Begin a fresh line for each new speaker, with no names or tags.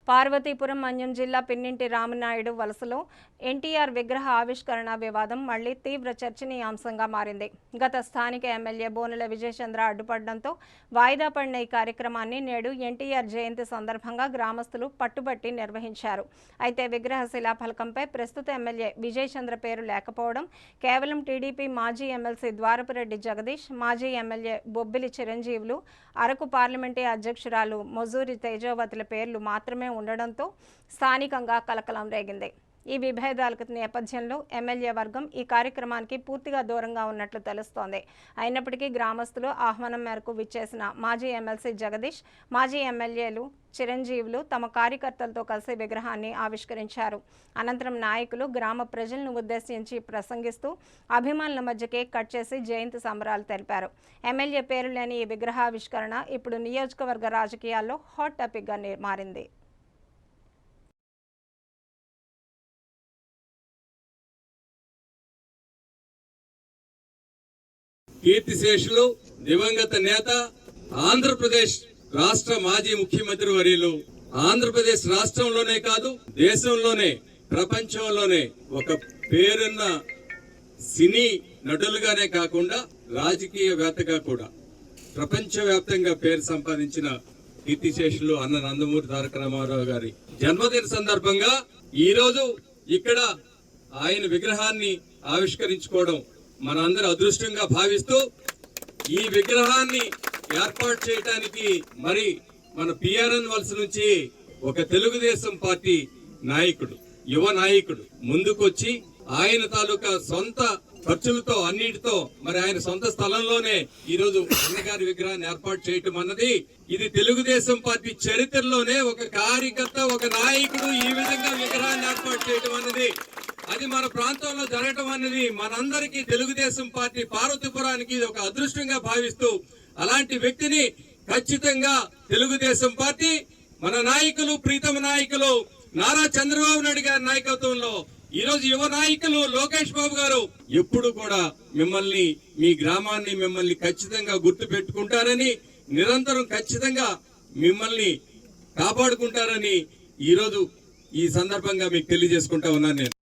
పార్వతీపురం మన్యం జిల్లా పిన్నింటి రామనాయుడు వలసలో ఎన్టీఆర్ విగ్రహ ఆవిష్కరణ వివాదం మళ్లీ తీవ్ర చర్చనీయాంశంగా మారింది. గత స్థానిక ఎమ్మెల్యే బోనుల విజయచంద్ర అడ్డుపడడంతో వాయిదా పడిన ఈ కార్యక్రమాన్ని నేడు ఎన్టీఆర్ జయంతి సందర్భంగా గ్రామస్తులు పట్టుబట్టి నిర్వహించారు. అయితే విగ్రహ శిలాఫలకంపై ప్రస్తుత ఎమ్మెల్యే విజయచంద్ర పేరు లేకపోవడం, కేవలం టీడీపీ మాజీ ఎమ్మెల్సీ ద్వారపురెడ్డి జగదీష్, మాజీ ఎమ్మెల్యే బొబ్బిలి చిరంజీవులు, అరకు పార్లమెంటరీ అధ్యక్షురాలు మొజూరి తేజోవతుల పేర్లు మాత్రమే ఉండడంతో స్థానికంగా కలకలం రేగింది. ఈ విభేదాలకు నేపథ్యంలో ఎమ్మెల్యే వర్గం ఈ కార్యక్రమానికి పూర్తిగా దూరంగా ఉన్నట్లు తెలుస్తోంది. అయినప్పటికీ గ్రామస్తులు ఆహ్వానం మేరకు విచ్చేసిన మాజీ ఎమ్మెల్సీ జగదీష్, మాజీ ఎమ్మెల్యేలు చిరంజీవులు తమ కార్యకర్తలతో కలిసి విగ్రహాన్ని ఆవిష్కరించారు. అనంతరం నాయకులు గ్రామ ప్రజలను ఉద్దేశించి ప్రసంగిస్తూ అభిమానుల మధ్య కేక్ కట్ చేసి జయంతి సంబరాలు తెలిపారు. ఎమ్మెల్యే పేరు లేని ఈ విగ్రహావిష్కరణ ఇప్పుడు నియోజకవర్గ రాజకీయాల్లో హాట్ టాపిక్గా మారింది.
కీర్తిశేషులు దివంగత నేత, ఆంధ్రప్రదేశ్ రాష్ట్ర మాజీ ముఖ్యమంత్రి వర్యులు, ఆంధ్రప్రదేశ్ రాష్ట్రంలోనే కాదు దేశంలోనే ప్రపంచంలోనే ఒక పేరున్న సినీ నటులుగానే కాకుండా రాజకీయవేత్తగా కూడా ప్రపంచవ్యాప్తంగా పేరు సంపాదించిన కీర్తిశేషులు అన్న నందమూరి తారక రామారావు గారి జన్మదిన సందర్భంగా ఈ రోజు ఇక్కడ ఆయన విగ్రహాన్ని ఆవిష్కరించుకోవడం మనందరి అదృష్టంగా భావిస్తూ ఈ విగ్రహాన్ని ఏర్పాటు చేయడానికి మరి మన పిఆర్ఎన్ వలస నుంచి ఒక తెలుగుదేశం పార్టీ నాయకుడు, యువ నాయకుడు ముందుకొచ్చి ఆయన తాలూకా సొంత ఖర్చులతో అన్నిటితో మరి ఆయన సొంత స్థలంలోనే ఈ రోజు అన్నగారి విగ్రహాన్ని ఏర్పాటు చేయటం అన్నది ఇది తెలుగుదేశం పార్టీ చరిత్రలోనే ఒక కార్యకర్త, ఒక నాయకుడు ఈ విధంగా విగ్రహాన్ని ఏర్పాటు చేయటం అన్నది అది మన ప్రాంతంలో జరగటం అనేది మనందరికీ తెలుగుదేశం పార్టీ పార్వతీపురానికి ఒక అదృష్టంగా భావిస్తూ అలాంటి వ్యక్తిని ఖచ్చితంగా తెలుగుదేశం పార్టీ మన నాయకులు, ప్రీతమ నాయకులు నారా చంద్రబాబు నాయుడు గారి నాయకత్వంలో ఈ రోజు యువ నాయకులు లోకేష్ బాబు గారు ఎప్పుడు కూడా మిమ్మల్ని, మీ గ్రామాన్ని మిమ్మల్ని ఖచ్చితంగా గుర్తు పెట్టుకుంటారని, నిరంతరం ఖచ్చితంగా మిమ్మల్ని కాపాడుకుంటారని ఈ రోజు ఈ సందర్భంగా మీకు తెలియజేసుకుంటా ఉన్నాను నేను.